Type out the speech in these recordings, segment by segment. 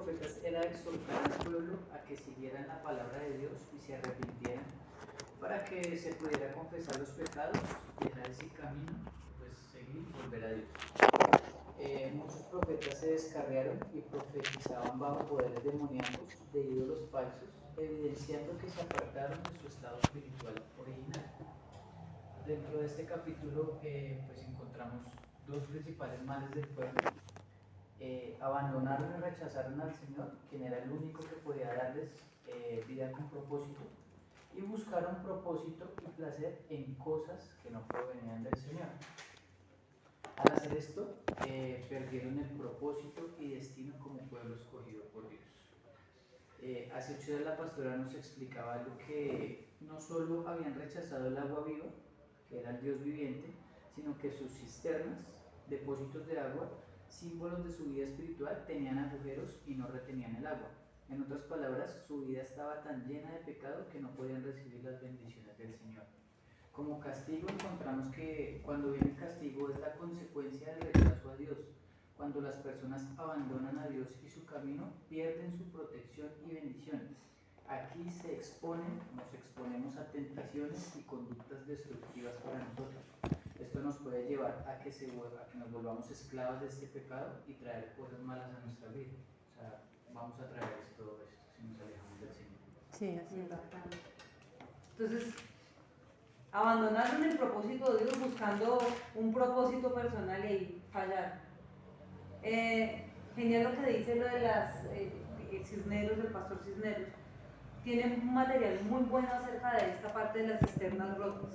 profetas era exhortar al pueblo a que siguieran la palabra de Dios y se arrepintieran para que se pudiera confesar los pecados, dejar ese camino, pues seguir y volver a Dios. Muchos profetas se descarriaron y profetizaban bajo poderes demoníacos de ídolos falsos, evidenciando que se apartaron de su estado espiritual original. Dentro de este capítulo pues encontramos dos principales males del pueblo. Abandonaron y rechazaron al Señor, quien era el único que podía darles vida con propósito, y buscaron propósito y placer en cosas que no provenían del Señor. Al hacer esto, perdieron el propósito y destino como pueblo escogido por Dios. Hace 8 días la pastora nos explicaba algo, que no solo habían rechazado el agua viva, que era el Dios viviente, sino que sus cisternas, depósitos de agua, símbolos de su vida espiritual, tenían agujeros y no retenían el agua. En otras palabras, su vida estaba tan llena de pecado que no podían recibir las bendiciones del Señor. Como castigo encontramos que cuando viene el castigo es la consecuencia del rechazo a Dios. Cuando las personas abandonan a Dios y su camino, pierden su protección y bendición. Aquí nos exponemos a tentaciones y conductas destructivas para nosotros. Esto nos puede llevar a que nos volvamos esclavos de este pecado y traer cosas malas a nuestra vida. O sea, vamos a traer todo esto si nos alejamos del Señor. Sí, así es. Entonces, abandonaron el propósito de Dios buscando un propósito personal y fallar. Genial lo que dice lo de las Cisneros, del pastor Cisneros. Tiene un material muy bueno acerca de esta parte de las cisternas rotas.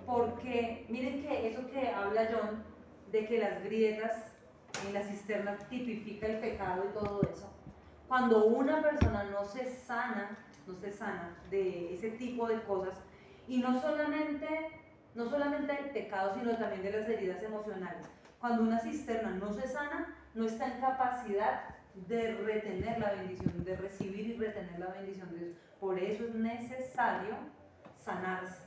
Porque miren que eso que habla John, de que las grietas en la cisterna tipifica el pecado y todo eso. Cuando una persona no se sana de ese tipo de cosas, y no solamente del pecado, sino también de las heridas emocionales. Cuando una cisterna no se sana, no está en capacidad de retener la bendición, de recibir y retener la bendición de Dios. Por eso es necesario sanarse.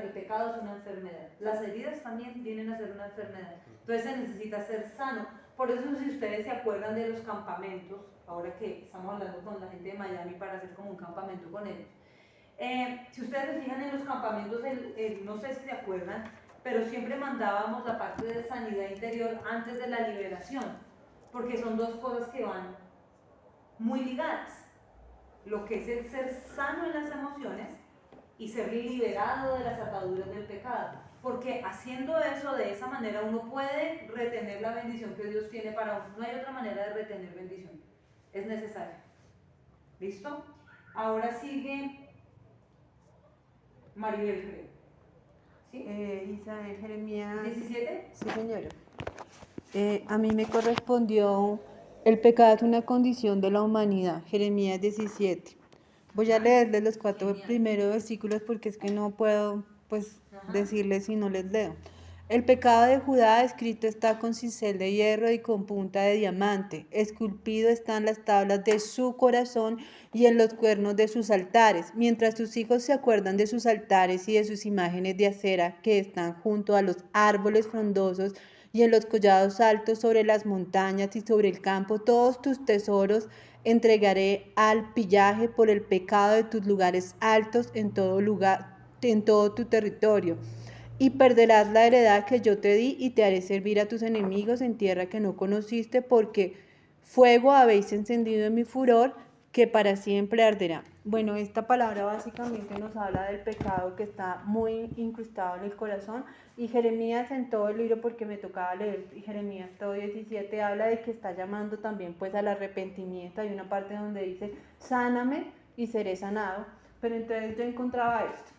El pecado es una enfermedad. Las heridas también vienen a ser una enfermedad. Entonces se necesita ser sano. Por eso, si ustedes se acuerdan de los campamentos, ahora que estamos hablando con la gente de Miami para hacer como un campamento con ellos, si ustedes se fijan en los campamentos, no sé si se acuerdan, pero siempre mandábamos la parte de sanidad interior antes de la liberación, porque son dos cosas que van muy ligadas. Lo que es el ser sano en las emociones y ser liberado de las ataduras del pecado, porque haciendo eso de esa manera uno puede retener la bendición que Dios tiene para uno. No hay otra manera de retener bendición, es necesario. ¿Listo? Ahora sigue Maribel, creo. ¿Sí? Isabel, Jeremías 17. Sí, señora. A mí me correspondió: el pecado es una condición de la humanidad. Jeremías 17. Voy a leerles los 4 primeros versículos porque es que no puedo decirles si no les leo. El pecado de Judá escrito está con cincel de hierro y con punta de diamante. Esculpido están las tablas de su corazón y en los cuernos de sus altares. Mientras tus hijos se acuerdan de sus altares y de sus imágenes de acera que están junto a los árboles frondosos y en los collados altos sobre las montañas y sobre el campo, todos tus tesoros entregaré al pillaje por el pecado de tus lugares altos en todo tu territorio. Y perderás la heredad que yo te di y te haré servir a tus enemigos en tierra que no conociste, porque fuego habéis encendido en mi furor, que para siempre arderá. Bueno, esta palabra básicamente nos habla del pecado que está muy incrustado en el corazón, y Jeremías en todo el libro, porque me tocaba leer Jeremías todo 17, habla de que está llamando también pues al arrepentimiento. Hay una parte donde dice: sáname y seré sanado. Pero entonces yo encontraba esto: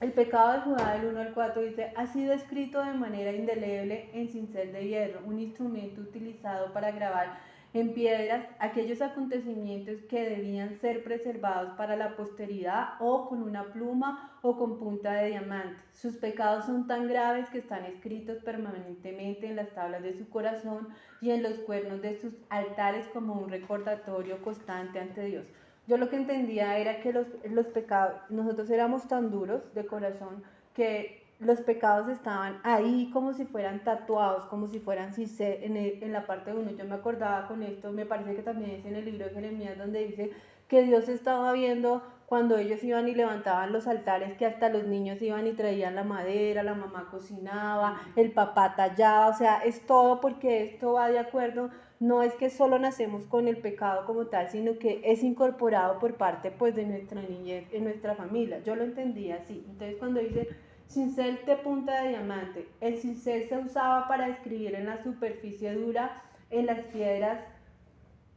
el pecado de Judá, del 1 al 4, dice: ha sido escrito de manera indeleble en cincel de hierro, un instrumento utilizado para grabar en piedras aquellos acontecimientos que debían ser preservados para la posteridad, o con una pluma o con punta de diamante. Sus pecados son tan graves que están escritos permanentemente en las tablas de su corazón y en los cuernos de sus altares como un recordatorio constante ante Dios. Yo lo que entendía era que los pecados, nosotros éramos tan duros de corazón que los pecados estaban ahí como si fueran tatuados, como si fueran en la parte 1. Yo me acordaba con esto, me parece que también es en el libro de Jeremías donde dice que Dios estaba viendo cuando ellos iban y levantaban los altares, que hasta los niños iban y traían la madera, la mamá cocinaba, el papá tallaba, o sea, es todo porque esto va de acuerdo, no es que solo nacemos con el pecado como tal, sino que es incorporado por parte pues de nuestra niñez, en nuestra familia. Yo lo entendía así. Entonces cuando dice cincel de punta de diamante, el cincel se usaba para escribir en la superficie dura, en las piedras.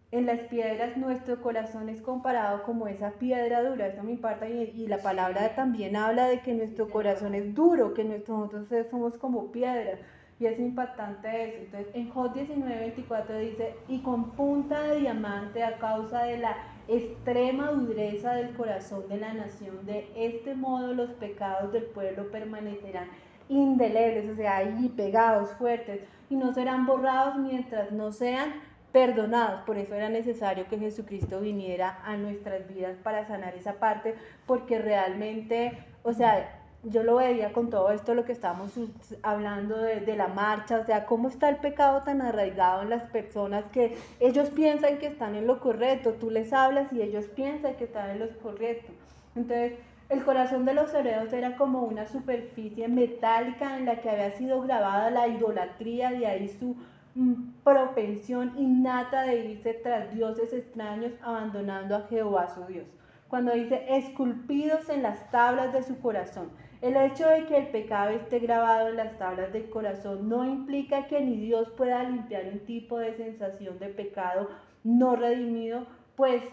En las piedras nuestro corazón es comparado como esa piedra dura, eso me impacta, y la palabra también habla de que nuestro corazón es duro, que nosotros somos como piedras, y es impactante eso. Entonces en Job 19:24 dice, y con punta de diamante a causa de la extrema dureza del corazón de la nación, de este modo los pecados del pueblo permanecerán indelebles, o sea, ahí pegados, fuertes, y no serán borrados mientras no sean perdonados. Por eso era necesario que Jesucristo viniera a nuestras vidas para sanar esa parte, porque realmente, o sea, yo lo veía con todo esto, lo que estamos hablando de la marcha, o sea, cómo está el pecado tan arraigado en las personas que ellos piensan que están en lo correcto, tú les hablas y ellos piensan que están en lo correcto. Entonces, el corazón de los hebreos era como una superficie metálica en la que había sido grabada la idolatría, de ahí su propensión innata de irse tras dioses extraños, abandonando a Jehová su Dios. Cuando dice esculpidos en las tablas de su corazón, el hecho de que el pecado esté grabado en las tablas del corazón no implica que ni Dios pueda limpiar un tipo de sensación de pecado no redimido, pues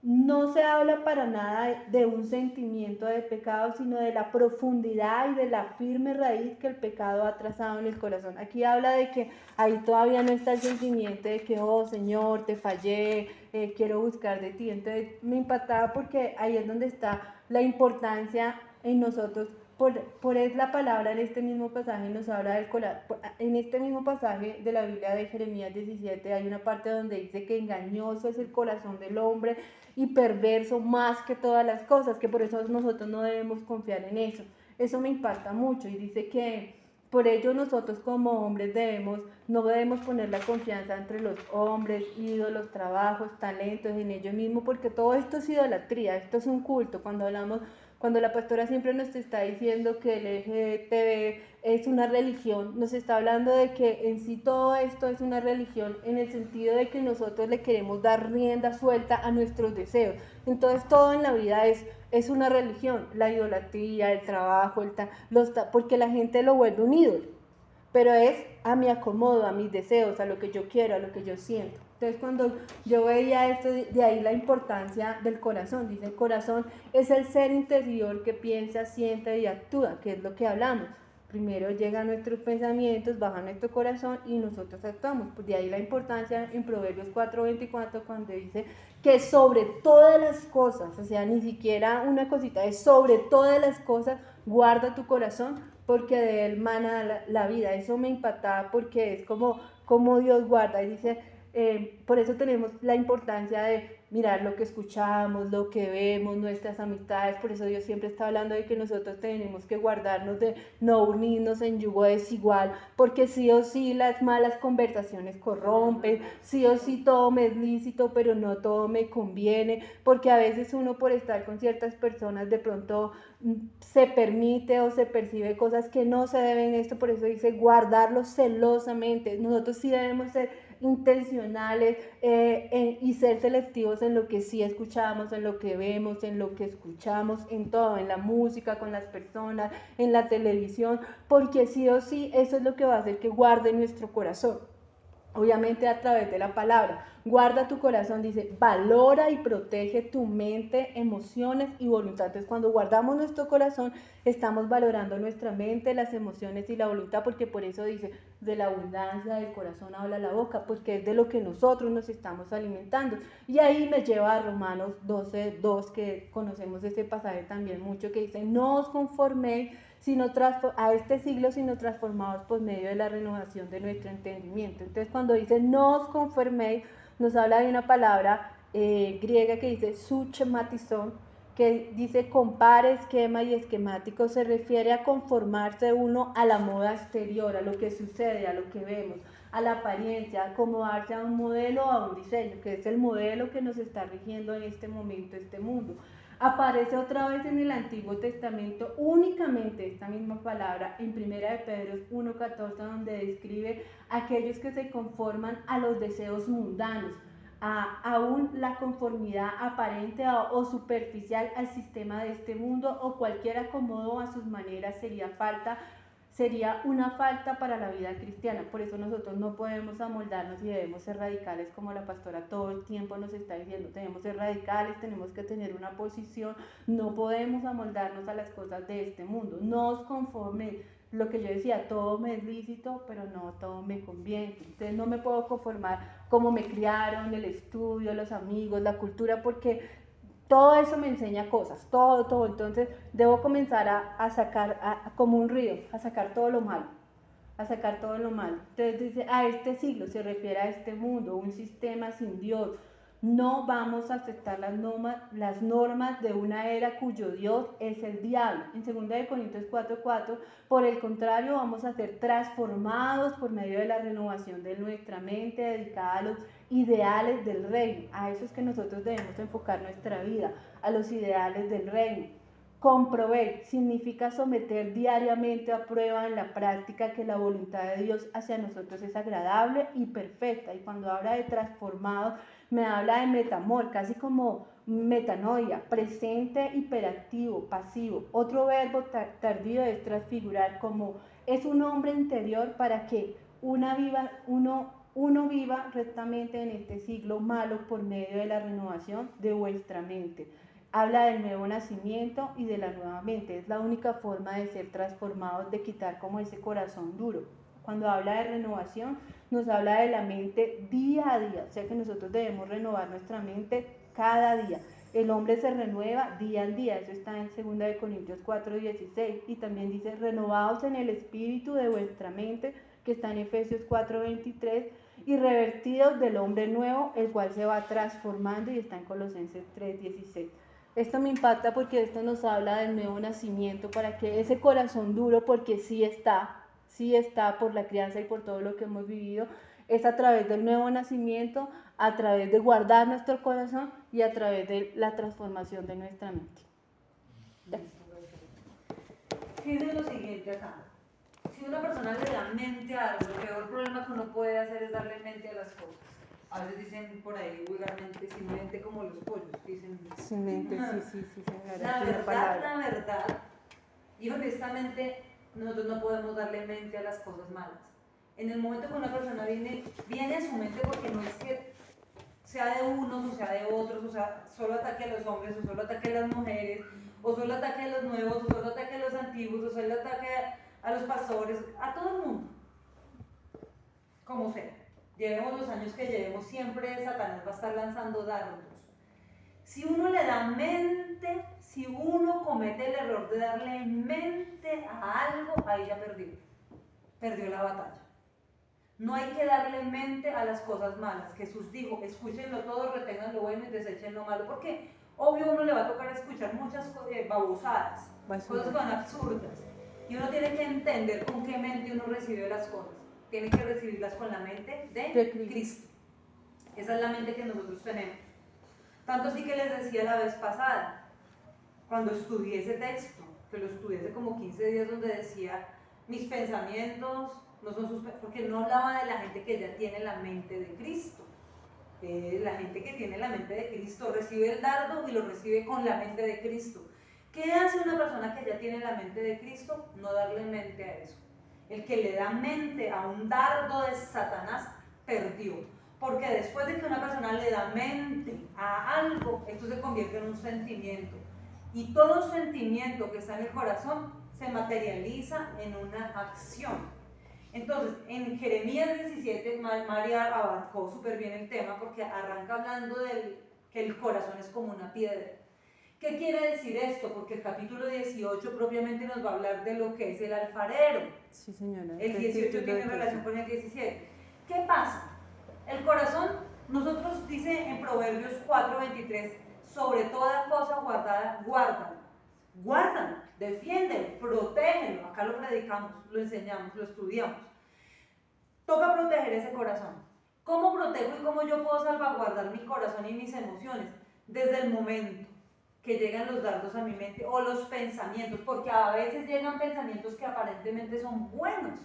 no se habla para nada de un sentimiento de pecado, sino de la profundidad y de la firme raíz que el pecado ha trazado en el corazón. Aquí habla de que ahí todavía no está el sentimiento de que, oh Señor, te fallé, quiero buscar de ti. Entonces me impactaba porque ahí es donde está la importancia en nosotros. Por es la palabra en este mismo pasaje nos habla del corazón. En este mismo pasaje de la Biblia de Jeremías 17 hay una parte donde dice que engañoso es el corazón del hombre y perverso más que todas las cosas, que por eso nosotros no debemos confiar en eso. Eso me impacta mucho y dice que por ello nosotros como hombres no debemos poner la confianza entre los hombres, ídolos, trabajos, talentos, en ellos mismos, porque todo esto es idolatría, esto es un culto. Cuando la pastora siempre nos está diciendo que el LGTB es una religión, nos está hablando de que en sí todo esto es una religión en el sentido de que nosotros le queremos dar rienda suelta a nuestros deseos. Entonces todo en la vida es una religión, la idolatría, el trabajo, porque la gente lo vuelve un ídolo, pero es a mi acomodo, a mis deseos, a lo que yo quiero, a lo que yo siento. Entonces cuando yo veía esto, de ahí la importancia del corazón. Dice, el corazón es el ser interior que piensa, siente y actúa, que es lo que hablamos. Primero llegan nuestros pensamientos, baja nuestro corazón y nosotros actuamos. Pues de ahí la importancia en Proverbios 4:24 cuando dice que sobre todas las cosas, o sea, ni siquiera una cosita, es sobre todas las cosas, guarda tu corazón porque de él mana la vida. Eso me impactaba porque es como Dios guarda. Y dice, por eso tenemos la importancia de mirar lo que escuchamos, lo que vemos, nuestras amistades. Por eso Dios siempre está hablando de que nosotros tenemos que guardarnos de no unirnos en yugo desigual, porque sí o sí las malas conversaciones corrompen, sí o sí todo me es lícito, pero no todo me conviene, porque a veces uno por estar con ciertas personas de pronto se permite o se percibe cosas que no se deben esto. Por eso dice guardarlo celosamente. Nosotros sí debemos ser intencionales y ser selectivos en lo que sí escuchamos, en lo que vemos, en lo que escuchamos, en todo, en la música, con las personas, en la televisión, porque sí o sí eso es lo que va a hacer que guarde nuestro corazón. Obviamente a través de la palabra. Guarda tu corazón, dice, valora y protege tu mente, emociones y voluntad. Entonces cuando guardamos nuestro corazón, estamos valorando nuestra mente, las emociones y la voluntad, porque por eso dice, de la abundancia del corazón habla la boca, porque es de lo que nosotros nos estamos alimentando. Y ahí me lleva a Romanos 12:2, que conocemos este pasaje también mucho, que dice, no os conforméis a este siglo, sino transformados por medio de la renovación de nuestro entendimiento. Entonces cuando dice no os conforméis, nos habla de una palabra griega que dice suchematizón, que dice compare, esquema y esquemático, se refiere a conformarse uno a la moda exterior, a lo que sucede, a lo que vemos, a la apariencia, a acomodarse a un modelo o a un diseño, que es el modelo que nos está rigiendo en este momento este mundo. Aparece otra vez en el Antiguo Testamento únicamente esta misma palabra en 1 de Pedro 1:14, donde describe a aquellos que se conforman a los deseos mundanos, aún la conformidad aparente o superficial al sistema de este mundo o cualquier acomodo a sus maneras sería una falta para la vida cristiana. Por eso nosotros no podemos amoldarnos y debemos ser radicales, como la pastora todo el tiempo nos está diciendo. Tenemos que ser radicales, tenemos que tener una posición, no podemos amoldarnos a las cosas de este mundo. No os conforméis. Lo que yo decía, todo me es lícito, pero no todo me conviene. Entonces no me puedo conformar como me criaron, el estudio, los amigos, la cultura, porque todo eso me enseña cosas, todo. Entonces debo comenzar a sacar, como un río, a sacar todo lo malo, Entonces dice, a este siglo se refiere a este mundo, un sistema sin Dios. No vamos a aceptar las normas de una era cuyo Dios es el diablo. En 2 Corintios 4:4, por el contrario, vamos a ser transformados por medio de la renovación de nuestra mente, dedicada a los ideales del reino. A eso es que nosotros debemos enfocar nuestra vida, a los ideales del reino. Comprobar significa someter diariamente a prueba en la práctica que la voluntad de Dios hacia nosotros es agradable y perfecta. Y cuando habla de transformado, me habla de metamor, casi como metanoia, presente, hiperactivo, pasivo. Otro verbo tardío es transfigurar, como es un hombre interior para que uno viva rectamente en este siglo malo por medio de la renovación de vuestra mente. Habla del nuevo nacimiento y de la nueva mente. Es la única forma de ser transformados, de quitar como ese corazón duro. Cuando habla de renovación, nos habla de la mente día a día. O sea que nosotros debemos renovar nuestra mente cada día. El hombre se renueva día al día. Eso está en 2 Corintios 4:16. Y también dice, renovaos en el espíritu de vuestra mente, que está en Efesios 4:23. Y revertidos del hombre nuevo, el cual se va transformando, y está en Colosenses 3:16. Esto me impacta porque esto nos habla del nuevo nacimiento, para que ese corazón duro, porque sí está por la crianza y por todo lo que hemos vivido, es a través del nuevo nacimiento, a través de guardar nuestro corazón y a través de la transformación de nuestra mente. Fíjense lo siguiente acá. Si una persona le da mente a algo, el peor problema que uno puede hacer es darle mente a las cosas. A veces dicen por ahí vulgarmente, sin mente como los pollos. Dicen, sin mente, sí. La verdad, y honestamente, nosotros no podemos darle mente a las cosas malas. En el momento que una persona viene a su mente, porque no es que sea de unos o sea de otros, o sea, solo ataque a los hombres, o solo ataque a las mujeres, o solo ataque a los nuevos, o solo ataque a los antiguos, o solo ataque a los pastores, a todo el mundo. Como sea. Llevemos los años que llevemos, siempre Satanás va a estar lanzando dardos. Si uno le da mente, si uno comete el error de darle mente a algo, ahí ya perdió la batalla. No hay que darle mente a las cosas malas. Jesús dijo, escúchenlo todo, retengan lo bueno y desechen lo malo, porque obvio uno le va a tocar escuchar muchas babosadas, cosas que son absurdas, y uno tiene que entender con qué mente uno recibe las cosas. Tiene que recibirlas con la mente de Cristo. Esa es la mente que nosotros tenemos. Tanto así que les decía la vez pasada, cuando estudié ese texto, que lo estudié hace como 15 días, donde decía, mis pensamientos no son sus pensamientos, porque no hablaba de la gente que ya tiene la mente de Cristo. La gente que tiene la mente de Cristo recibe el dardo y lo recibe con la mente de Cristo. ¿Qué hace una persona que ya tiene la mente de Cristo? No darle mente a eso. El que le da mente a un dardo de Satanás, perdió. Porque después de que una persona le da mente a algo, esto se convierte en un sentimiento. Y todo sentimiento que está en el corazón se materializa en una acción. Entonces, en Jeremías 17, María abarcó súper bien el tema, porque arranca hablando de que el corazón es como una piedra. ¿Qué quiere decir esto? Porque el capítulo 18 propiamente nos va a hablar de lo que es el alfarero. Sí, señora. El 18 tiene relación con el 17. ¿Qué pasa? El corazón, nosotros dice en Proverbios 4:23, sobre toda cosa guardada, guárdalo, defiéndelo, protégelo. Acá lo predicamos, lo enseñamos, lo estudiamos. Toca proteger ese corazón. ¿Cómo protejo y cómo yo puedo salvaguardar mi corazón y mis emociones? Desde el momento que llegan los dardos a mi mente o los pensamientos, porque a veces llegan pensamientos que aparentemente son buenos.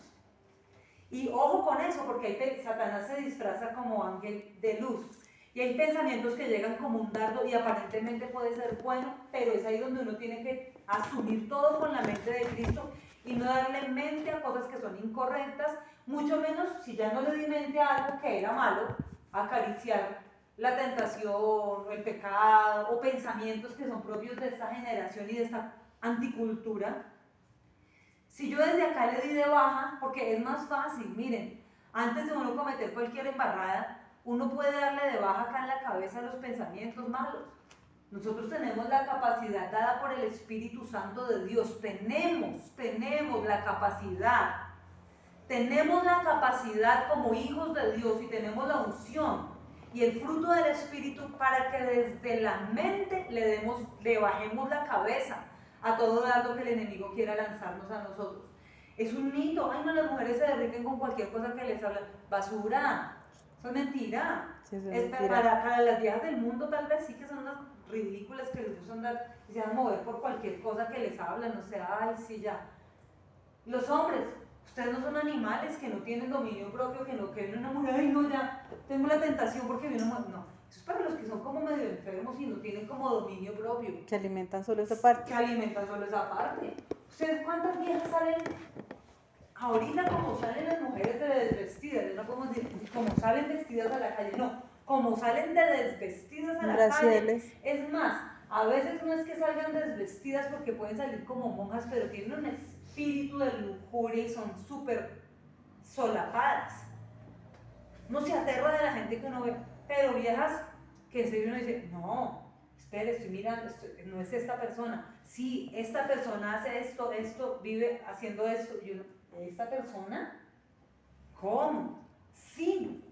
Y ojo con eso, porque Satanás se disfraza como ángel de luz. Y hay pensamientos que llegan como un dardo y aparentemente puede ser bueno, pero es ahí donde uno tiene que asumir todo con la mente de Cristo y no darle mente a cosas que son incorrectas, mucho menos si ya no le di mente a algo que era malo, acariciar la tentación, el pecado o pensamientos que son propios de esta generación y de esta anticultura. Si yo desde acá le di de baja, porque es más fácil, miren, antes de uno cometer cualquier embarrada, uno puede darle de baja acá en la cabeza los pensamientos malos. Nosotros tenemos la capacidad dada por el Espíritu Santo de Dios, tenemos la capacidad. Tenemos la capacidad como hijos de Dios y tenemos la unción y el fruto del Espíritu para que desde la mente le bajemos la cabeza a todo dardo que el enemigo quiera lanzarnos a nosotros. Es un mito. Ay, no, las mujeres se derriten con cualquier cosa que les hablan. Basura. Eso es mentira. Sí, eso es mentira. para las viejas del mundo tal vez sí que son unas ridículas que les gustan dar y se van a mover por cualquier cosa que les hablan. O sea, ay, sí, ya. Los hombres, ustedes no son animales que no tienen dominio propio, que viene una mujer, ay, no, ya tengo la tentación porque viene una mujer. No, eso es para los que son como medio enfermos y no tienen como dominio propio. Que alimentan solo esa parte. Que alimentan solo esa parte. ¿Ustedes cuántas viejas salen ahorita como salen las mujeres de desvestidas? No podemos decir como salen vestidas a la calle, no, como salen de desvestidas a la Bracieles. calle. Es más, a veces no es que salgan desvestidas porque pueden salir como monjas, pero tienen un espíritu de lujuria y son súper solapadas. No se aterra de la gente que uno ve, pero viejas que en serio uno dice, no, espere, estoy mirando, no es esta persona. Sí, esta persona hace esto, vive haciendo esto. Y uno, ¿esta persona? ¿Cómo? Sí.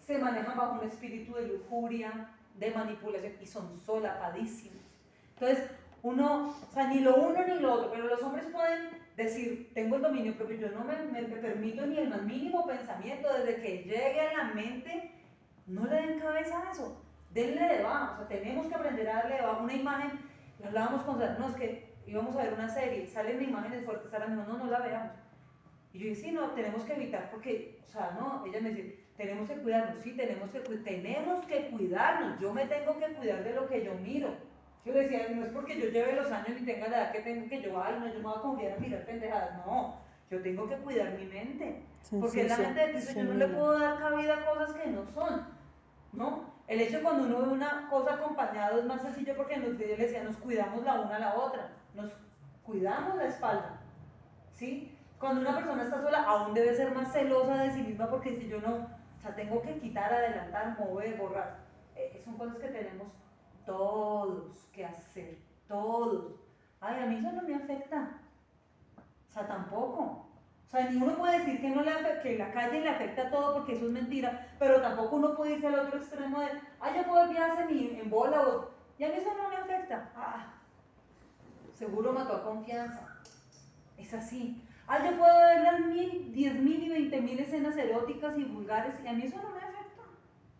Se manejan bajo un espíritu de lujuria, de manipulación y son solapadísimos. Entonces, uno, o sea, ni lo uno ni lo otro, pero los hombres pueden decir, tengo el dominio propio, yo no me permito ni el más mínimo pensamiento, desde que llegue a la mente, no le den cabeza a eso, denle de baja, o sea, tenemos que aprender a darle de baja una imagen. Hablábamos con Sara, no, es que íbamos a ver una serie, salen imágenes fuertes, Sara me dijo, no la veamos. Y yo dije, sí, no, tenemos que evitar, porque, o sea, no, ella me dice, tenemos que cuidarnos, sí, tenemos que cuidarnos, yo me tengo que cuidar de lo que yo miro. Yo decía, no es porque yo lleve los años y tenga la edad que tengo que yo, ay, no, yo me voy a confiar a mirar pendejadas, no, yo tengo que cuidar mi mente, porque en la mente de Cristo yo no le puedo dar cabida a cosas que no son, ¿no? El hecho de cuando uno ve una cosa acompañado es más sencillo porque nos decía, nos cuidamos la una a la otra, nos cuidamos la espalda, ¿sí? Cuando una persona está sola, aún debe ser más celosa de sí misma porque si yo no, o sea, tengo que quitar, adelantar, mover, borrar. Son cosas que tenemos todos que hacer, todos. Ay, a mí eso no me afecta, o sea, tampoco. O sea, ni uno puede decir que, no le que la calle le afecta a todo porque eso es mentira, pero tampoco uno puede irse al otro extremo de, ay, yo puedo guiarse en bola o, y a mí eso no me afecta. Ah, seguro mató a confianza. Es así. Ah, yo puedo ver las 1000, 10.000 y 20.000 escenas eróticas y vulgares y a mí eso no me afecta.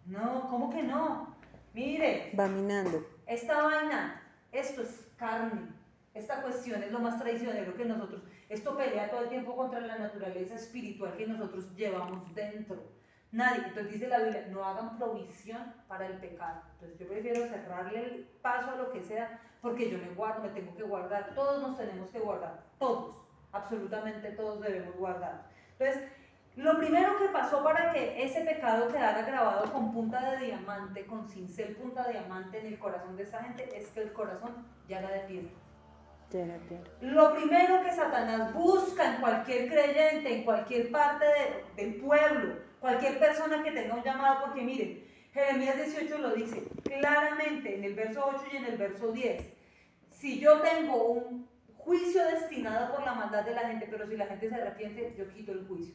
No, ¿cómo que no? Mire, Va minando. esta vaina, esto es carne. Esta cuestión es lo más traicionero que nosotros, esto pelea todo el tiempo contra la naturaleza espiritual que nosotros llevamos dentro. Nadie, entonces dice la Biblia, no hagan provisión para el pecado. Entonces yo prefiero cerrarle el paso a lo que sea, porque yo me guardo, me tengo que guardar, todos nos tenemos que guardar, todos. Absolutamente todos debemos guardar. Entonces, lo primero que pasó para que ese pecado quedara grabado con punta de diamante, con cincel punta de diamante en el corazón de esa gente, es que el corazón ya era de piedra. Lo primero que Satanás busca en cualquier creyente, en cualquier parte del pueblo, cualquier persona que tenga un llamado, porque miren, Jeremías 18 lo dice claramente en el verso 8 y en el verso 10. Si yo tengo un juicio destinado por la maldad de la gente, pero si la gente se arrepiente, yo quito el juicio.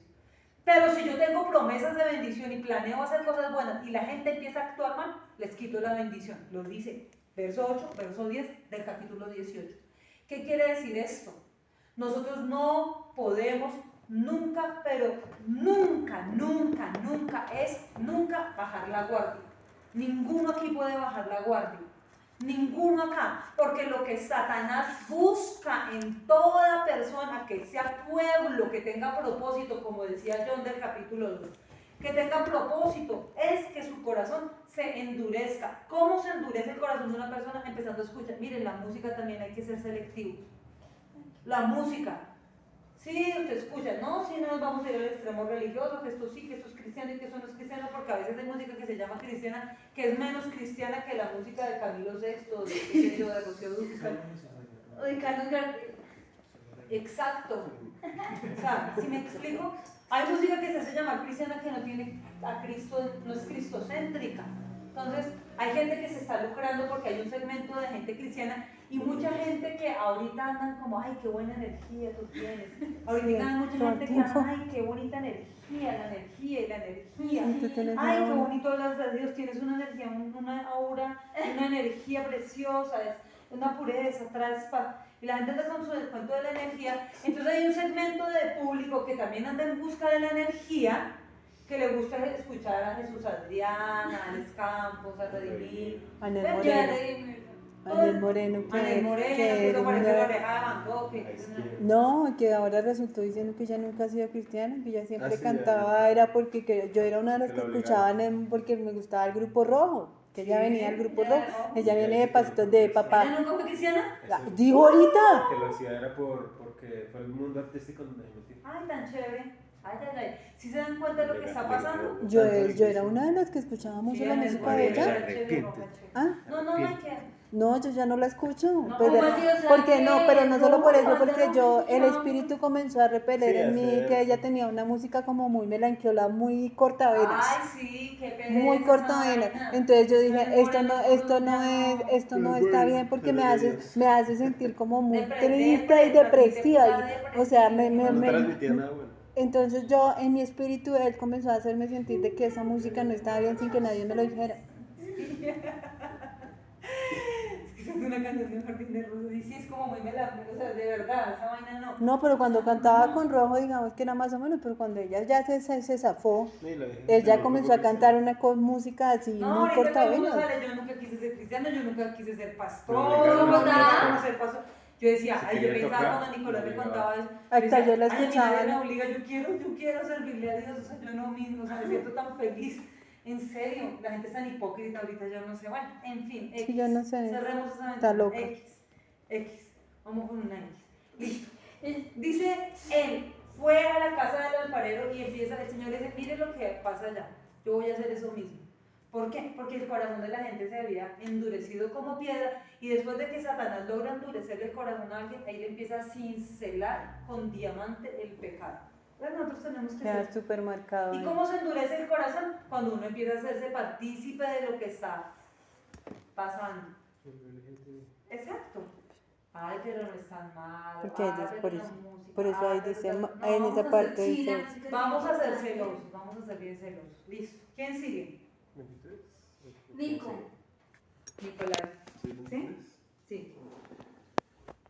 Pero si yo tengo promesas de bendición y planeo hacer cosas buenas y la gente empieza a actuar mal, les quito la bendición. Lo dice verso 8, verso 10 del capítulo 18. ¿Qué quiere decir esto? Nosotros no podemos nunca, pero nunca, nunca, nunca bajar la guardia. Ninguno aquí puede bajar la guardia. Ninguno acá, porque lo que Satanás busca en toda persona, que sea pueblo, que tenga propósito, como decía John del capítulo 2, que tenga propósito, es que su corazón se endurezca. ¿Cómo se endurece el corazón de una persona? Empezando a escuchar. Miren, la música también hay que ser selectivos. La música. Sí, usted escucha, no, si no nos vamos a ir al extremo religioso, que esto sí, que esto es cristiano y que eso no es cristiano, porque a veces hay música que se llama cristiana, que es menos cristiana que la música de Camilo Sexto, de Rocío Dúrcal, o de Carlos Gardel. Exacto. O sea, si me explico, hay música que se hace llamar cristiana que no tiene a Cristo, no es cristocéntrica. Entonces, hay gente que se está lucrando porque hay un segmento de gente cristiana y mucha gente que ahorita andan como, ay, qué buena energía tú tienes. Ahorita hay mucha gente que anda, ay, qué bonita energía, la energía y la energía. Ay, qué bonito hablas de Dios, tienes una energía, una aura, una energía preciosa, es una pureza, traspa. Y la gente anda con su descuento de la energía. Entonces hay un segmento de público que también anda en busca de la energía, que le gusta escuchar a Jesús Adrián, a Alex Campos, a Redimir, Anel Moreno, que eso parece la oreja de Van Gogh. No, que ahora resultó diciendo que ella nunca ha sido cristiana, que ella siempre cantaba, era porque yo era una de las que escuchaban porque me gustaba el Grupo Rojo, que ella venía del Grupo Rojo, ella viene de pasitos de papá. ¿Ella nunca fue cristiana? Dijo ahorita. Que lo hacía era porque fue el mundo artístico donde me metí. Ay, tan chévere. Ay, ay, ay. ¿Sí se dan cuenta de lo que está pasando? Yo era una de las que escuchaba mucho la música de ella. ¿Ah? No hay que... No, yo ya no la escucho. No, Pues, ¿cómo así? O sea, porque que no, pero no solo por eso, no, porque no, yo, el no. espíritu comenzó a repeler en mí, que ella tenía una música como muy melanchola, muy cortavenas. Ay, sí, qué pereza. Muy cortavenas. Entonces yo dije, esto no está bien porque me hace sentir como muy triste y depresiva. O sea, No transmitía nada bueno. entonces yo, en mi espíritu, él comenzó a hacerme sentir de que esa música no estaba bien sin que nadie me lo dijera. Es una canción de Martín de Rosas y sí es como muy melancólica, o sea, de verdad, esa vaina no. No, pero cuando cantaba con Rojo, digamos que era más o menos, pero cuando ella ya se zafó, él ya comenzó a cantar una música así No, muy ahorita todo el mundo cortavenas. sale, yo nunca quise ser cristiano, yo nunca quise ser pastor, No, no, no, ser pastor. Yo decía, Si ay, yo quería pensaba tocar, cuando Nicolás me obligaba. contaba eso. Hasta yo la Ay, a mí escuchaba. nadie me obliga, yo quiero servirle a Dios, o sea, yo no mismo, o sea, me siento tan feliz. En serio, la gente es tan hipócrita ahorita, yo no sé, bueno, en fin, X. Sí, yo no sé. Cerremos esa Está ventana. loca. X, vamos con una X. Listo. Dice él, fue a la casa del alfarero y empieza, el Señor le dice, mire lo que pasa allá, yo voy a hacer eso mismo. ¿Por qué? Porque el corazón de la gente se había endurecido como piedra y después de que Satanás logra endurecer el corazón a alguien, ahí le empieza a cincelar con diamante el pecado. Entonces nosotros tenemos que Queda ser... súper marcado. ¿Y cómo se endurece el corazón? Cuando uno empieza a hacerse partícipe de lo que está pasando. Exacto. Ay, pero no es tan malo. Porque Ay, ellos, pero por la eso, música. por eso Ay, ahí pero dice, no, en vamos esa a parte ser- dice, Vamos a ser celosos, vamos a ser bien celosos. Listo. ¿Quién sigue? Nico. Nicolás. ¿Sí? Sí.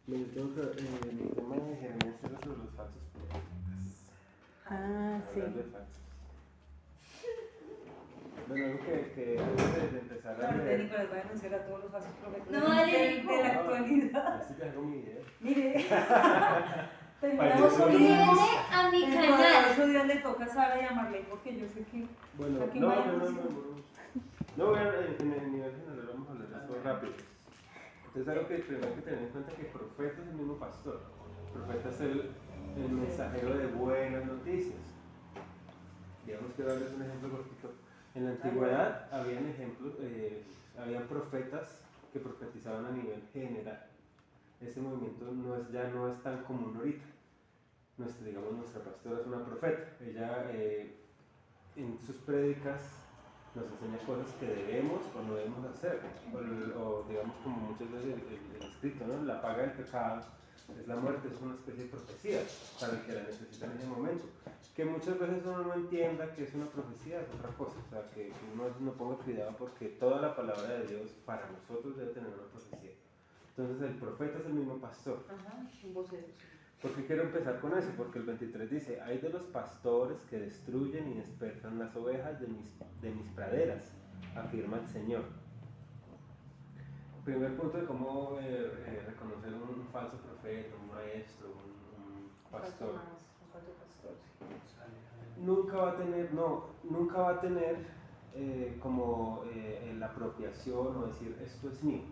Mi tema de Jeremías era sobre los falsos profetas. ah, sí. Hablar de falsos. Bueno, algo que antes de empezar a Ahorita leer. Nicolás va a denunciar a todos los falsos profetas No, dale, de Nico. la actualidad. Así que hago mi idea. Mire. Terminamos con- Suscríbete a mi El canal. poderoso Dios le toca a Sara y a Marlene porque yo sé que... Bueno, Aquí no, vaya no, no, música. no. No, voy a, en el nivel general vamos a hablar de esto rápido. Entonces, algo que primero hay que tener en cuenta que profeta es el mismo pastor. Profeta es el mensajero de buenas noticias. Digamos que darles un ejemplo cortito. En la antigüedad habían ejemplos, habían profetas que profetizaban a nivel general. Ese movimiento ya no es tan común ahorita. Nuestra pastora es una profeta. Ella en sus prédicas nos enseña cosas que debemos o no debemos hacer. O digamos como muchas veces el escrito, ¿no? La paga del pecado es la muerte, es una especie de profecía para el que la necesita en ese momento. Que muchas veces uno no entienda que es una profecía, es otra cosa. O sea, que uno a veces no ponga cuidado porque toda la palabra de Dios para nosotros debe tener una profecía. Entonces el profeta es el mismo pastor. Ajá, un vocero. ¿Por qué quiero empezar con eso? Porque el 23 dice, hay de los pastores que destruyen y despertan las ovejas de mis praderas, afirma el Señor. Primer punto de cómo reconocer un falso profeta, un maestro, un pastor. Un falso pastor, sí. Nunca va a tener como la apropiación o decir, esto es mío.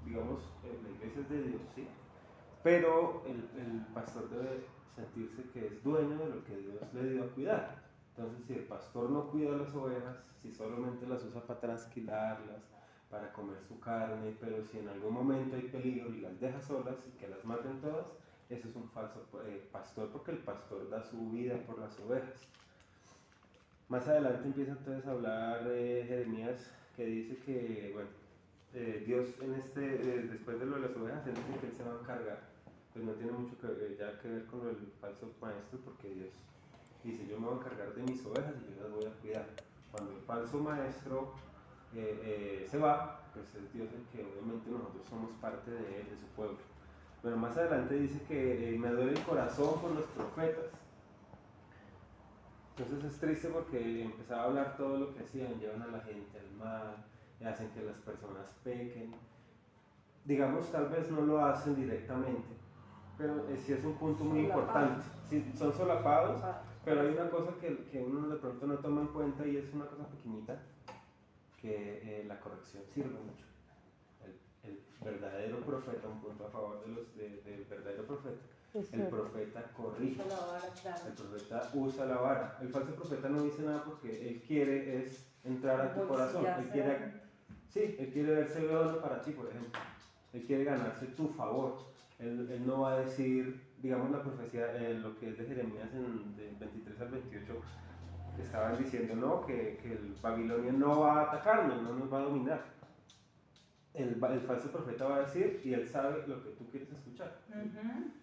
Digamos, la iglesia es de Dios, ¿sí? Pero el pastor debe sentirse que es dueño de lo que Dios le dio a cuidar. Entonces, si el pastor no cuida las ovejas, si solamente las usa para trasquilarlas, para comer su carne, pero si en algún momento hay peligro y las deja solas y que las maten todas, ese es un falso pastor, porque el pastor da su vida por las ovejas. Más adelante empieza entonces a hablar Jeremías, que dice que, bueno, Dios después de lo de las ovejas, él dice que él se va a encargar. Pues no tiene mucho que ver con el falso maestro, porque Dios dice, yo me voy a encargar de mis ovejas y yo las voy a cuidar. Cuando el falso maestro se va, pues es Dios el que obviamente nosotros somos parte de él, de su pueblo. Bueno, más adelante dice que me duele el corazón por los profetas. Entonces es triste porque empezaba a hablar todo lo que hacían, llevan a la gente al mal, hacen que las personas pequen. Digamos, tal vez no lo hacen directamente, pero sí es un punto muy importante. Sí, son solapados, pero hay una cosa que uno de pronto no toma en cuenta y es una cosa pequeñita, que la corrección sirve mucho. El verdadero profeta, un punto a favor del verdadero profeta, el profeta corrige, el profeta usa la vara. El falso profeta no dice nada porque él quiere es entrar a tu corazón, él quiere verse veoso para ti, por ejemplo. Él quiere ganarse tu favor. Él no va a decir, digamos la profecía, lo que es de Jeremías del 23 al 28, que estaban diciendo, no, que el Babilonia no va a atacarnos, no nos va a dominar. El falso profeta va a decir, y él sabe lo que tú quieres escuchar.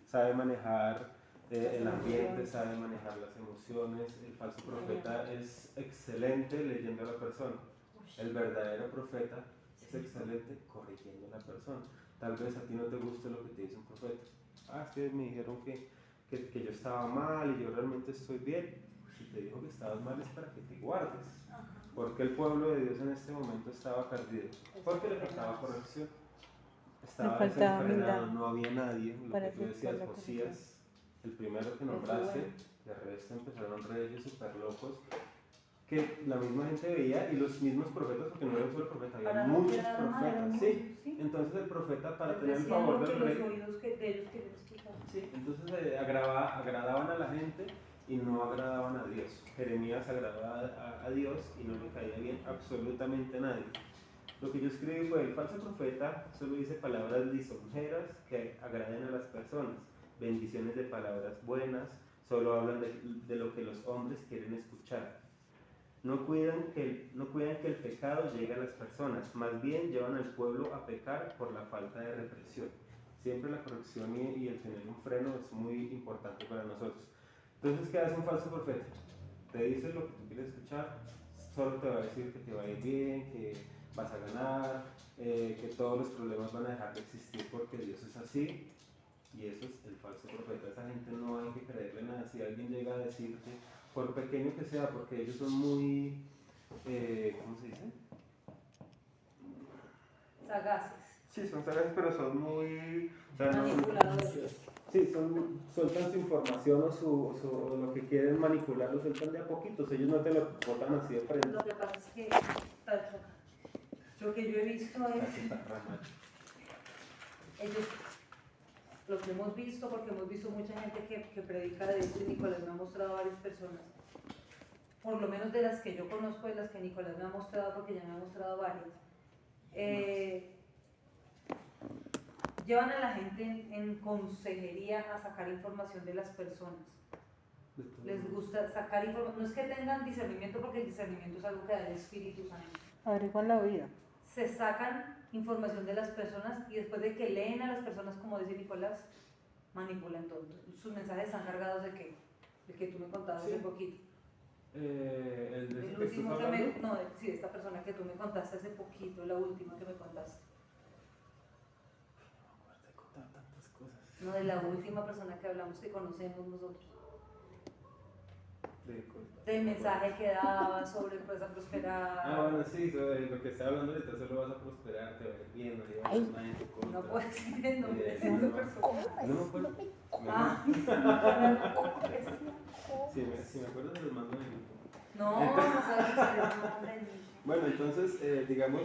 Sabe manejar el ambiente, sabe manejar las emociones. El falso profeta es excelente leyendo a la persona. El verdadero profeta es excelente corrigiendo a la persona. Tal vez a ti no te guste lo que te dice un profeta. Es que me dijeron que yo estaba mal y yo realmente estoy bien. Si te dijo que estabas mal es para que te guardes. Porque el pueblo de Dios en este momento estaba perdido. Porque le faltaba corrección. Estaba desenfrenado, no había nadie. Lo que tú decías, Josías, el primero que nombraste, de resto empezaron reyes súper locos, que la misma gente veía, y los mismos profetas, porque no era un solo profeta, había muchos profetas, sí. Entonces el profeta, para tener el favor del rey, sí, entonces agradaban a la gente y no agradaban a Dios. Jeremías agradaba a Dios y no le caía bien absolutamente a nadie. Lo que yo escribí fue, el falso profeta solo dice palabras lisonjeras que agraden a las personas, bendiciones de palabras buenas, solo hablan de lo que los hombres quieren escuchar. No cuidan que el pecado llegue a las personas, más bien llevan al pueblo a pecar por la falta de represión. Siempre la corrección y el tener un freno es muy importante para nosotros. Entonces, ¿qué hace un falso profeta? Te dice lo que tú quieres escuchar, solo te va a decir que te va a ir bien, que vas a ganar, que todos los problemas van a dejar de existir porque Dios es así. Y eso es el falso profeta. Esa gente no hay que creerle nada. Si alguien llega a decirte, por pequeño que sea, porque ellos son muy, ¿cómo se dice? Sagaces. Sí, son sagaces, pero son muy... Manipuladores. Sí, sueltan su información o lo que quieren manipular, lo sueltan de a poquitos. Ellos no te lo botan así de frente. Lo que pasa es que lo que yo he visto es ellos, lo que hemos visto, porque hemos visto mucha gente que predica de esto, y Nicolás me ha mostrado a varias personas, por lo menos de las que yo conozco, de las que Nicolás me ha mostrado, porque ya me ha mostrado varias, llevan a la gente en consejería a sacar información de las personas. Les gusta sacar información, no es que tengan discernimiento, porque el discernimiento es algo que da el Espíritu Santo. Averiguan la vida. Se sacan información de las personas y después de que leen a las personas, como dice Nicolás, manipulan todo. Sus mensajes están cargados de qué? El que tú me contabas Sí. hace poquito. El de El ese que último estás que me, hablando. no, sí, esta persona que tú me contaste hace poquito, la última que me contaste. Te he contado tantas cosas. No, de la última persona que hablamos que conocemos nosotros. Del mensaje que daba sobre pues, a prosperar. Ah, bueno, sí, sobre lo que está hablando ahorita, solo vas a prosperar, te va a ir bien, no llevas Ay. nada en tu contra. No puede ser el nombre de no, esa persona. no me acuerdo. Ah, Si me acuerdo, se los mando en el grupo. no, no puede ser el nombre. Bueno, entonces, digamos,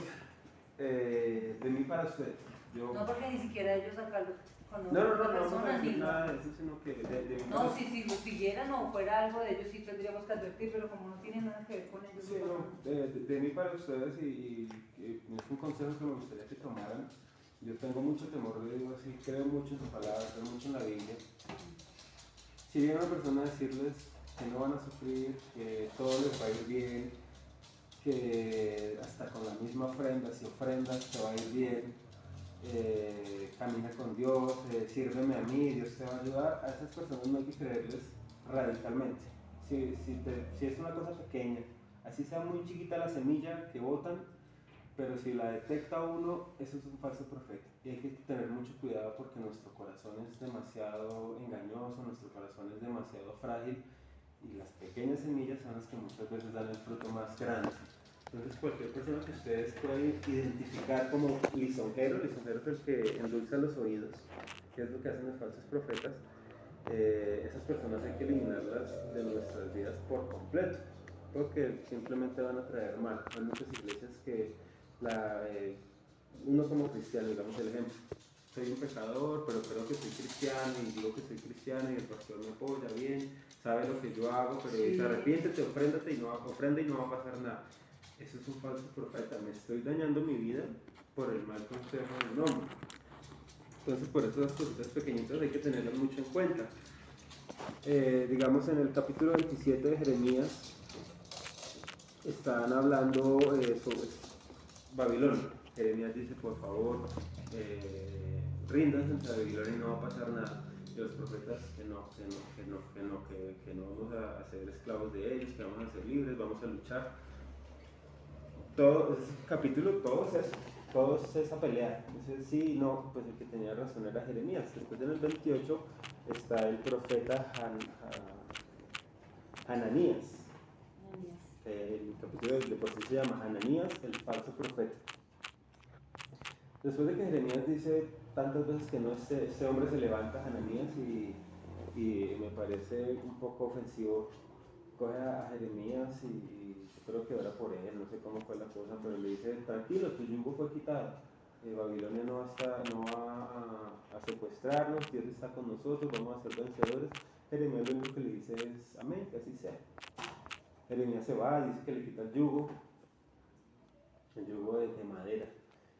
de mí para usted. Yo... No, porque ni siquiera ellos acá lo conocen. No, la vamos a persona, decir ni nada de eso, sino que de mí para No, usted. si lo siguieran o fuera algo de ellos, sí tendríamos que advertir, pero como no tiene nada que ver con ellos. Sí, no, de mí para ustedes y es un consejo que me gustaría que tomaran. Yo tengo mucho temor de Dios y creo mucho en su palabra, creo mucho en la Biblia. Si viene una persona a decirles que no van a sufrir, que todo les va a ir bien, que hasta con la misma ofrenda, si ofrendas te va a ir bien, camina con Dios, sírveme a mí, Dios te va a ayudar, a esas personas no hay que creerles radicalmente. Si es una cosa pequeña, así sea muy chiquita la semilla que botan, pero si la detecta uno, eso es un falso profeta. Y hay que tener mucho cuidado porque nuestro corazón es demasiado engañoso, nuestro corazón es demasiado frágil y las pequeñas semillas son las que muchas veces dan el fruto más grande. Entonces cualquier persona que ustedes pueden identificar como lisonjero es el que endulza los oídos, que es lo que hacen los falsos profetas, esas personas hay que eliminarlas de nuestras vidas por completo, porque simplemente van a traer mal. Hay muchas iglesias que uno como cristiano, digamos el ejemplo, soy un pecador, pero creo que soy cristiano y digo que soy cristiano y el pastor me apoya bien, sabe lo que yo hago, pero dice arrepiéntete, ofréndate y no va a pasar nada. Eso es un falso profeta, me estoy dañando mi vida por el mal consejo de un hombre. Entonces por eso las cositas pequeñitas hay que tenerlas mucho en cuenta. Digamos en el capítulo 27 de Jeremías están hablando sobre Babilonia. Jeremías dice, por favor, ríndanse ante Babilonia y no va a pasar nada. Y los profetas que no vamos a ser esclavos de ellos, que vamos a ser libres, vamos a luchar. Todo ese capítulo, todo es esa pelea. Entonces, sí, no, pues el que tenía razón era Jeremías. Después en el 28 está el profeta Hananías. El capítulo de por sí se llama Hananías, el falso profeta. Después de que Jeremías dice tantas veces que no, este hombre se levanta, Hananías, y me parece un poco ofensivo, coge a Jeremías y creo que ora por él, no sé cómo fue la cosa, pero le dice, tranquilo, tu yugo fue quitado, Babilonia no va a secuestrarnos, Dios está con nosotros, vamos a ser vencedores. Jeremías lo único que le dice es, amén, que así sea. Jeremías se va, dice que le quita el yugo de madera.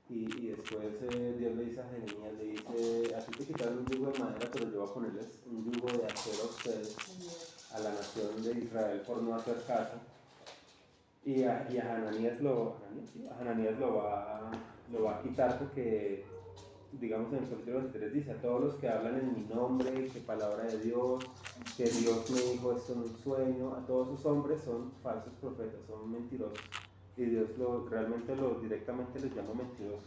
Y después Dios le dice a Jeremías, le dice, a ti te quitaron un yugo de madera, pero yo voy a ponerles un yugo de acero a ustedes, a la nación de Israel, por no hacer caso. Y a Hananías lo va a quitar porque, digamos en el capítulo 23 dice, a todos los que hablan en mi nombre, que palabra de Dios, que Dios me dijo esto en un sueño, a todos esos hombres son falsos profetas, son mentirosos. Y Dios directamente los llama mentirosos.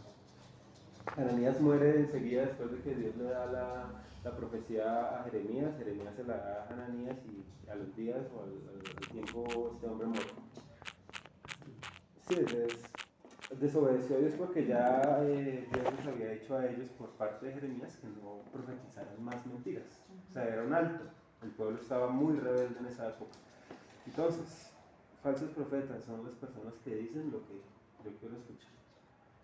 Ananías muere enseguida después de que Dios le da la profecía a Jeremías se la da a Ananías y a los días o al tiempo este hombre muere. Sí, desobedeció a Dios porque ya Dios les había dicho a ellos por parte de Jeremías que no profetizaran más mentiras. O sea, era un alto. El pueblo estaba muy rebelde en esa época. Entonces, falsos profetas son las personas que dicen lo que yo quiero escuchar.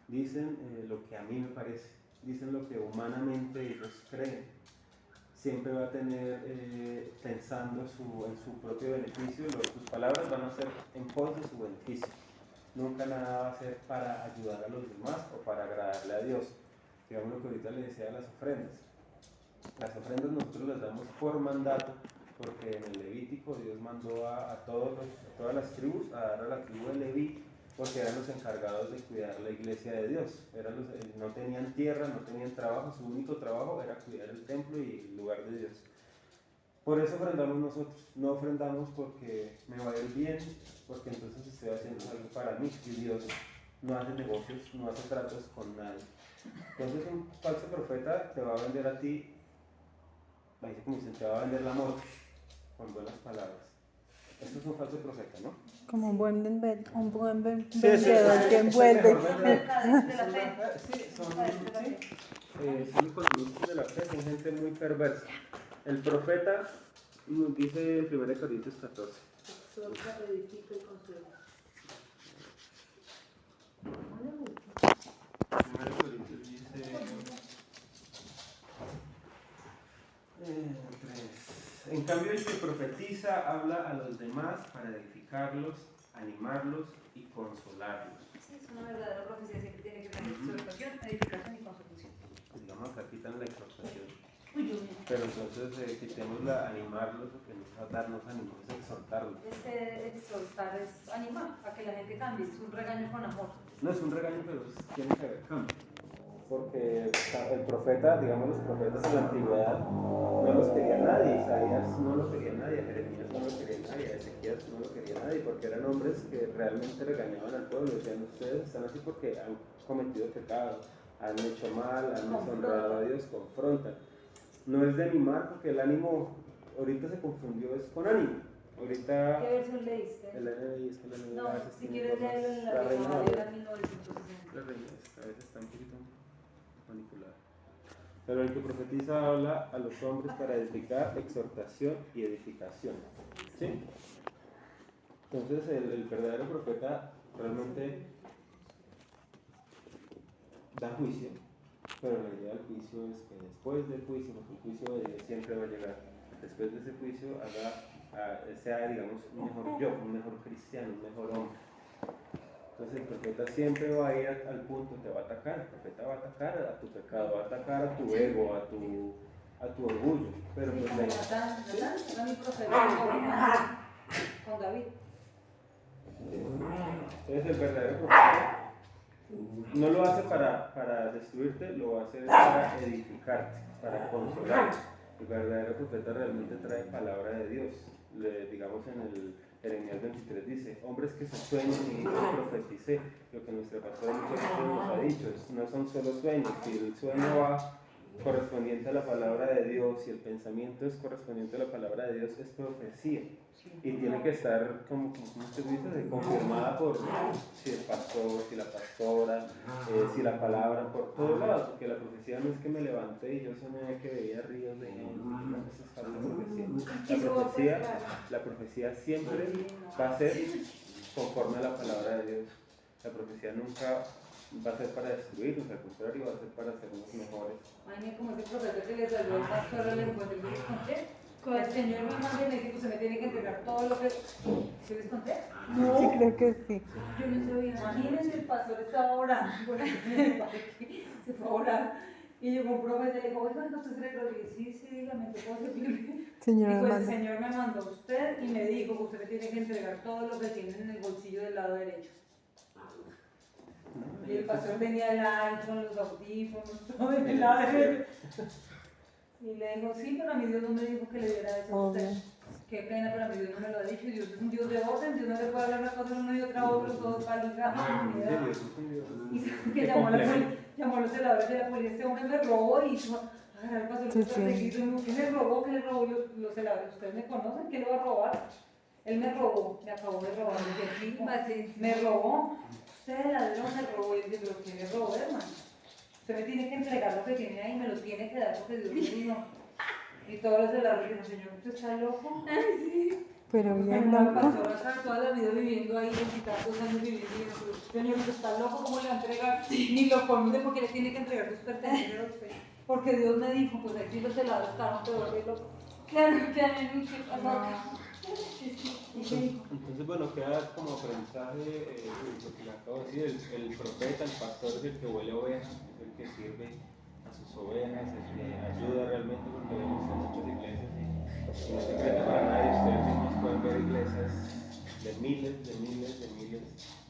Dicen lo que a mí me parece. Dicen lo que humanamente ellos creen. Siempre va a tener pensando en su propio beneficio. Sus palabras van a ser en pos de su beneficio. Nunca nada va a ser para ayudar a los demás o para agradarle a Dios. Digamos lo que ahorita le decía de las ofrendas. Las ofrendas nosotros las damos por mandato, porque en el Levítico Dios mandó a todas las tribus, a dar a la tribu de Leví porque eran los encargados de cuidar la iglesia de Dios. No tenían tierra, no tenían trabajo, su único trabajo era cuidar el templo y el lugar de Dios. Por eso ofrendamos nosotros, no ofrendamos porque me va a ir bien, porque entonces estoy haciendo algo para mí, y Dios no hace negocios, no hace tratos con nadie. Entonces un falso profeta te va a vender a ti, como dicen, te va a vender la moto con buenas palabras. Esto es un falso profeta, ¿no? Como un buen vendedor Sí, que envuelve. Sí, son economistas de la fe, son gente muy perversa. El profeta nos dice en 1 Corintios 14. Exhorta, edifica y consuela. 1 Corintios dice 3. En cambio, el que profetiza habla a los demás para edificarlos, animarlos y consolarlos. Sí, es una verdadera profecía, siempre tiene que tener exhortación, edificación y consolación. Digamos, acá quitan la exhortación. Uy, yo Pero entonces quitémosla, animarlos, porque no es darnos ánimos, es exhortarlos. exhortar es animar a que la gente cambie, es un regaño con amor. No es un regaño, pero tiene que haber cambio. Porque el profeta, digamos los profetas en la antigüedad, no los quería nadie. Isaías no lo quería nadie, Jeremías no lo quería nadie, Ezequías no lo quería nadie, porque eran hombres que realmente regañaban al pueblo. Decían, ustedes están así porque han cometido pecado, han hecho mal, han deshonrado a Dios, confrontan. No es de animar, porque el ánimo ahorita se confundió, es con ánimo. Ahorita ¿Qué versión leíste? el NBI es que la No, a veces si tiene quieres cosas- leerlo en la la Reina Reina Valera. Valera 1960. La reina a veces está un poquito manipulada. Pero el que profetiza habla a los hombres para edificar, exhortación y edificación. ¿Sí? Entonces el verdadero profeta realmente da juicio, pero la idea del juicio es que después del juicio, porque el juicio de Dios siempre va a llegar, después de ese juicio sea, digamos, un mejor yo, un mejor cristiano, un mejor hombre. Entonces el profeta siempre va a ir al punto, te va a atacar, el profeta va a atacar a tu pecado, va a atacar a tu ego, a tu orgullo, pero pues Como la Natán era mi profeta con David. Entonces el verdadero profeta no lo hace para destruirte, lo hace para edificarte, para consolarte. El verdadero profeta realmente trae palabra de Dios. Digamos en el Jeremías 23 dice, hombres que se sueñan y profeticé, lo que nuestra pastora nos ha dicho, no son solo sueños, si el sueño va correspondiente a la palabra de Dios y el pensamiento es correspondiente a la palabra de Dios, es profecía. Y tiene que estar, como usted dice, confirmada por si el pastor, si la pastora, si la palabra, por todos lados, porque la profecía no es que me levanté y yo soñé que veía ríos de gente, no, eso es falsa profecía. La profecía siempre va a ser conforme a la palabra de Dios. La profecía nunca va a ser para destruirnos, al contrario, va a ser para hacernos mejores. Ay, como ese profeta que le salió al pastor al encuentro, yo les conté. El Señor me manda y me dice que usted me tiene que entregar todo lo que... ¿Sí les conté? Sí, creo que sí. Yo no sabía. Imagínense, el pastor estaba orando por el parque, se fue a orar. Y llegó un profeta y le dijo, oiga, ¿usted se le rodilla? Sí, dígame, ¿qué puedo servirle? Señor, Dijo, el manda. Señor me mandó a usted y me dijo que usted me tiene que entregar todo lo que tiene en el bolsillo del lado derecho. Y el pastor tenía el iPhone, los audífonos, todo en el lado derecho. Y le dijo, sí, pero a mi Dios no me dijo que le diera eso a usted. Qué pena, pero a mi Dios no me lo ha dicho. Dios es un Dios de orden, Dios no le puede hablar una cosa uno y otra a otro, todos para y que llamó a los celadores de la policía, este hombre me robó y dijo, ay, el pastor me perseguido, ¿qué me robó? ¿Qué le robó? Los celadores, ¿ustedes me conocen? ¿Qué le va a robar? Él me robó, me acabó de robar, me robó, usted ladrón me robó, y yo dije, pero ¿qué le robó, hermano? Usted me tiene que entregar lo que tiene ahí, me lo tiene que dar porque Dios me dijo. Y todos los de la dijeron, Señor, ¿usted está loco? Ay, sí. Pero bien Una loco. pastora está toda la vida viviendo ahí, 20 años viviendo, y dijo, Señor, ¿usted está loco? ¿Cómo le va a entregar? Ni lo conoce porque le tiene que entregar sus pertenencias a usted. Porque Dios me dijo, pues aquí los helados estaban peor de loco. Claro, que a mí me pasó. Entonces, bueno, queda como aprendizaje lo que le acabo de decir, el profeta, el pastor es el que huele ovejas, es el que sirve a sus ovejas, el que ayuda realmente, porque vemos en muchas iglesias y no se cree para nadie, ustedes mismos pueden ver iglesias de miles,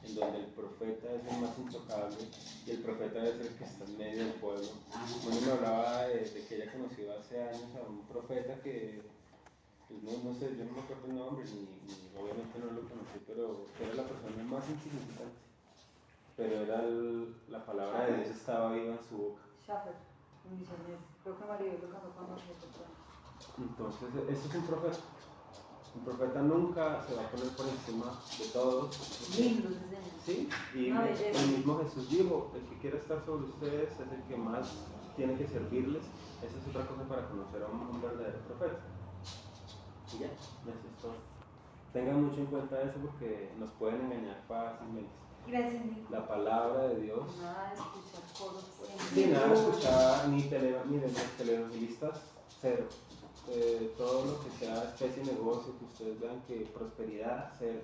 en donde el profeta es el más intocable y el profeta es el que está en medio del pueblo. Bueno, me hablaba de que ella conoció hace años a un profeta que, pues no sé, yo no me acuerdo el nombre, ni obviamente no lo conocí, pero era la persona más insignificante. Pero era la palabra de Dios estaba viva en su boca. Schaffer, un misionero. Creo que María lo cambió cuando se encontró. Entonces, eso es un profeta. Un profeta nunca se va a poner por encima de todos. Lindos diseños. Sí, y Una belleza. el mismo Jesús dijo, el que quiera estar sobre ustedes es el que más tiene que servirles. Esa es otra cosa para conocer a un verdadero profeta. Y ya, eso es todo. Tengan mucho en cuenta eso porque nos pueden engañar fácilmente. Gracias, Nico. La palabra de Dios. Nada de escuchar coros por ejemplo. Sí, nada de escuchar miren, los televangelistas, cero. Todo lo que sea especie de negocio, que ustedes vean que prosperidad, cero.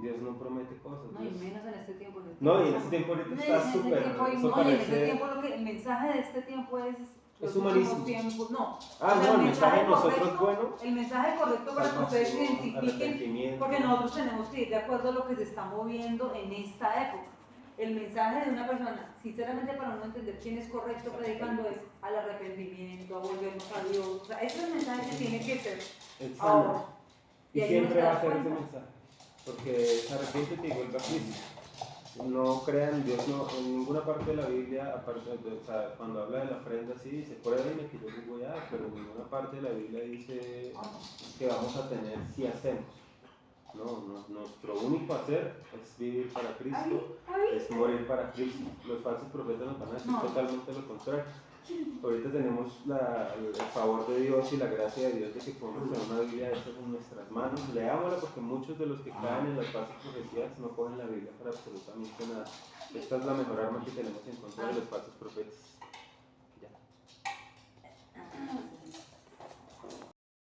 Dios no promete cosas. No, y Dios- menos en este tiempo. No, y en este tiempo ahorita está súper. No, y en este tiempo el mensaje de este tiempo es los humanismo. últimos tiempos. No. Ah, O sea, no, el mensaje de nosotros correcto- bueno. El mensaje correcto para que ustedes se Salvación, identifiquen, arrepentimiento. porque nosotros tenemos que ir de acuerdo a lo que se está moviendo en esta época. El mensaje de una persona, sinceramente para uno entender quién es correcto predicando, es al arrepentimiento, a volvernos a Dios. O sea, ese es el mensaje que tiene que ser Es ahora. sano. Y Y ahí siempre uno se va da a ser ese cuenta. mensaje. Porque arrepiéntete y vuelve a Cristo. No crean, Dios no, en ninguna parte de la Biblia, aparte o sea, cuando habla de la ofrenda, sí dice, pruébenme que yo les voy a dar, pero en ninguna parte de la Biblia dice que vamos a tener si hacemos. No, nuestro único hacer es vivir para Cristo, es morir para Cristo. Los falsos profetas nos van a decir No. totalmente lo contrario. Ahorita tenemos el favor de Dios y la gracia de Dios de que podemos tener una Biblia hecha en nuestras manos. Leámosla porque muchos de los que caen en las falsas profecías no cogen la Biblia para absolutamente nada. Esta es la mejor arma que tenemos en contra de los falsos profetas.